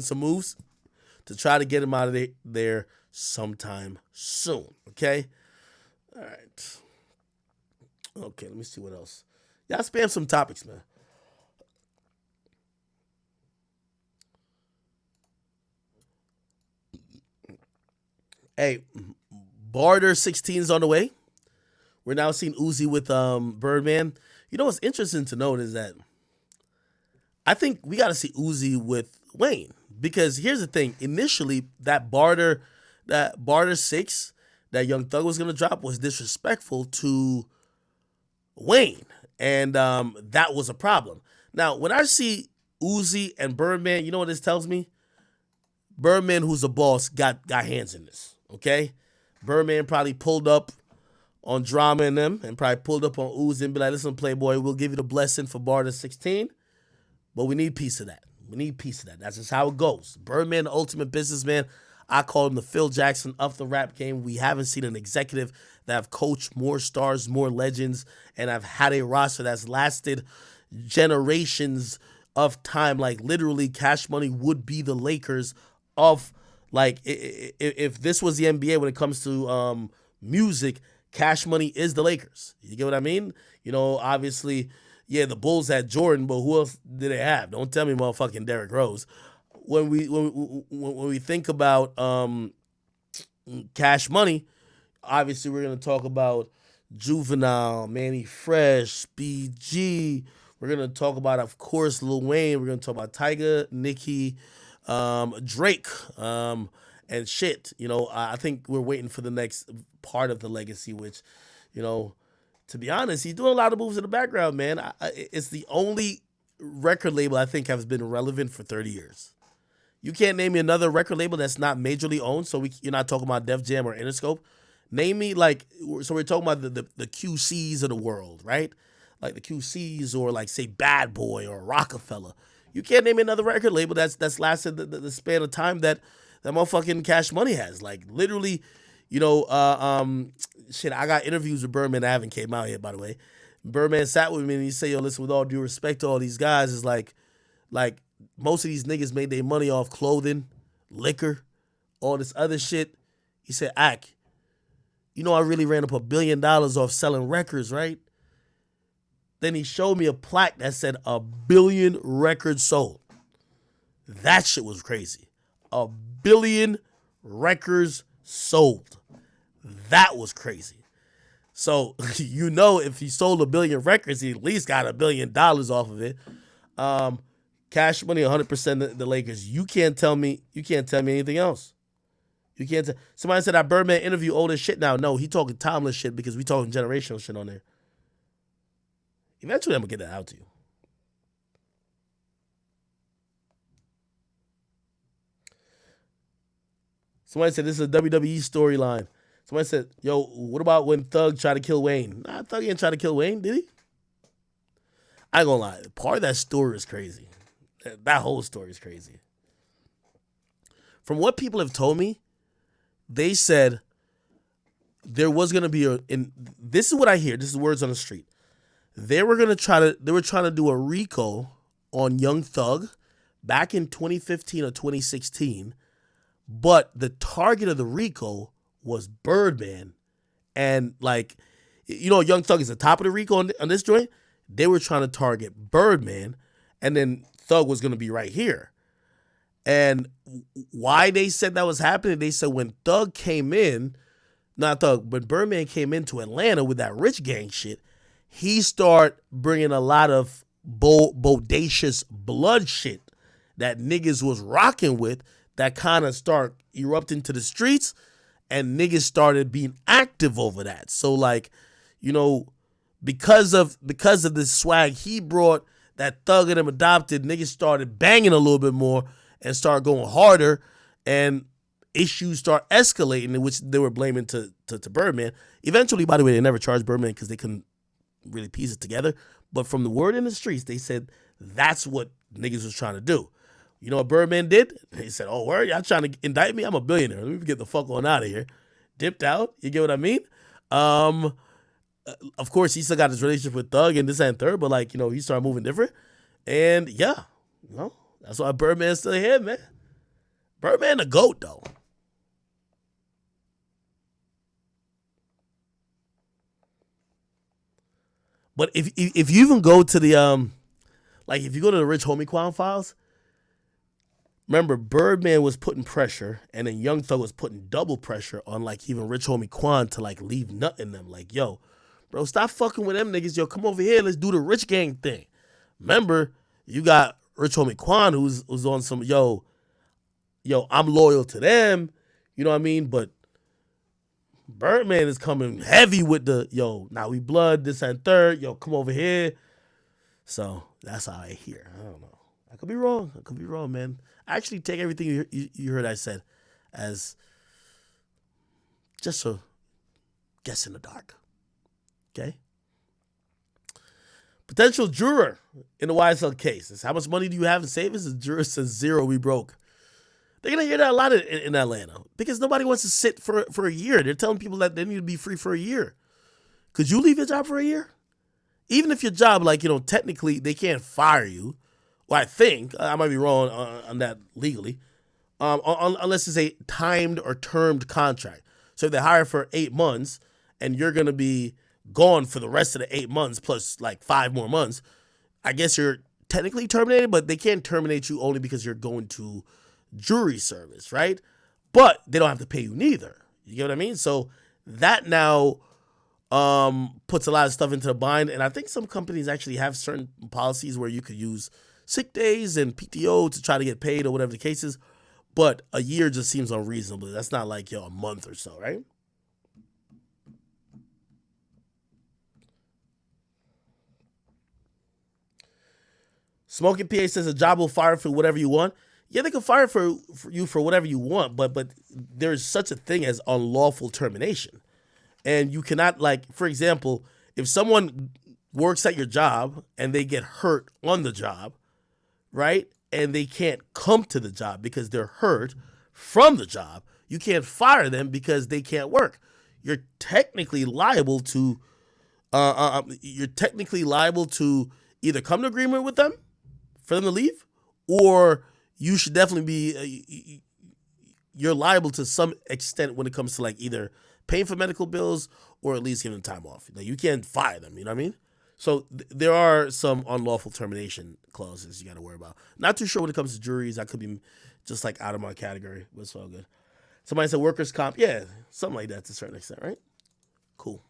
some moves to try to get him out of there sometime soon. Okay. All right. Okay. Let me see what else. Y'all spam some topics, man. Hey, Barter 16 is on the way. We're now seeing Uzi with Birdman. You know what's interesting to note is that I think we got to see Uzi with Wayne because here's the thing. Initially, that barter six that Young Thug was gonna drop was disrespectful to Wayne, and that was a problem. Now, when I see Uzi and Birdman, you know what this tells me? Birdman, who's a boss, got hands in this. Okay, Birdman probably pulled up on Drama and them, and probably pulled up on Uzi and be like, "Listen, Playboy, we'll give you the blessing for Barter 16, but we need piece of that. We need piece of that. That's just how it goes." Birdman, the ultimate businessman. I call him the Phil Jackson of the rap game. We haven't seen an executive that have coached more stars, more legends, and I've had a roster that's lasted generations of time. Like literally, Cash Money would be the Lakers of like if this was the NBA when it comes to music. Cash Money is the Lakers. You get what I mean? You know, obviously, yeah, the Bulls had Jordan, but who else did they have? Don't tell me motherfucking Derrick Rose. When we think about Cash Money, obviously we're gonna talk about Juvenile, Manny Fresh, BG. We're gonna talk about, of course, Lil Wayne. We're gonna talk about Tyga, Nicki, Drake, and shit. You know, I think we're waiting for the next part of the legacy, which, you know, to be honest, he's doing a lot of moves in the background, man. It's the only record label I think has been relevant for 30 years. You can't name me another record label that's not majorly owned. So you're not talking about Def Jam or Interscope. Name me like, so we're talking about the QCs of the world, right? Like the QCs or like say Bad Boy or Rockefeller. You can't name me another record label that's lasted the span of time that motherfucking Cash Money has. Like literally, you know, shit. I got interviews with Birdman that haven't came out yet, by the way. Birdman sat with me and he said, "Yo, listen, with all due respect to all these guys, is like most of these niggas made their money off clothing, liquor, all this other shit." He said, "Ak, you know I really ran up $1 billion off selling records, right?" Then he showed me a plaque that said 1 billion records sold. That shit was crazy. 1 billion records sold. That was crazy. So you know if he sold 1 billion records, he at least got $1 billion off of it. Cash Money, 100% the Lakers. You can't tell me anything else. You can't tell. Somebody said that Birdman interview old as shit now. No, he talking timeless shit because we talking generational shit on there. Eventually, I'm gonna get that out to you. Somebody said this is a WWE storyline. Somebody said, "Yo, what about when Thug tried to kill Wayne?" Nah, Thug ain't try to kill Wayne, did he? I ain't gonna lie. Part of that story is crazy. That whole story is crazy. From what people have told me, they said there was gonna be and this is what I hear. This is words on the street. They were trying to do a RICO on Young Thug back in 2015 or 2016, but the target of the RICO was Birdman, and like, you know, Young Thug is the top of the RICO on this joint. They were trying to target Birdman, and then Thug was gonna be right here. And why they said that was happening? They said when Thug came in, not Thug, but Birdman came into Atlanta with that rich gang shit, he started bringing a lot of bodacious blood shit that niggas was rocking with that kind of start erupting to the streets, and niggas started being active over that. So like, you know, because of this swag he brought that Thug and him adopted, niggas started banging a little bit more and started going harder, and issues start escalating, which they were blaming to Birdman. Eventually, by the way, they never charged Birdman because they couldn't really piece it together. But from the word in the streets, they said that's what niggas was trying to do. You know what Birdman did? He said, "Oh, word, y'all trying to indict me? I'm a billionaire. Let me get the fuck on out of here." Dipped out. You get what I mean? Um, of course, he still got his relationship with Thug and this and third, but like, you know, he started moving different. And yeah, you know, that's why Birdman's still here, man. Birdman the GOAT though. But if you even go to the like if you go to the Rich Homie Quan files, remember Birdman was putting pressure, and then Young Thug was putting double pressure on like even Rich Homie Quan to like leave nut in them. Like, yo, bro, stop fucking with them niggas. Yo, come over here. Let's do the Rich Gang thing. Remember, you got Rich Homie Quan who's on some yo, I'm loyal to them. You know what I mean? But Birdman is coming heavy with the yo, now we blood, this and third. Yo, come over here. So that's how I hear. I don't know. I could be wrong, man. I actually take everything you heard I said as just a guess in the dark. Okay? Potential juror in the YSL case is how much money do you have in savings? The juror says zero, we broke. They're going to hear that a lot in Atlanta because nobody wants to sit for a year. They're telling people that they need to be free for a year. Could you leave your job for a year? Even if your job, like, technically they can't fire you. Well, I think, I might be wrong on that legally, unless it's a timed or termed contract. So if they hire for 8 months and you're going to be gone for the rest of the 8 months plus like 5 more months, I guess you're technically terminated, but they can't terminate you only because you're going to jury service, right? But they don't have to pay you neither. You get what I mean? So that now puts a lot of stuff into the bind, and I think some companies actually have certain policies where you could use sick days and PTO to try to get paid or whatever the case is, but a year just seems unreasonable. That's not like, a month or so, right? Smoking PA says a job will fire for whatever you want. Yeah, they can fire for you for whatever you want, but there's such a thing as unlawful termination. And you cannot, like, for example, if someone works at your job and they get hurt on the job, right, and they can't come to the job because they're hurt from the job, you can't fire them because they can't work. You're technically liable to either come to agreement with them for them to leave, or you should definitely be you're liable to some extent when it comes to like either paying for medical bills or at least giving them time off. Like, you can't fire them, you know what I mean? So there are some unlawful termination clauses you got to worry about. Not too sure when it comes to juries. That could be just like out of my category, but it's all good. Somebody said workers' comp. Yeah, something like that to a certain extent, right? Cool.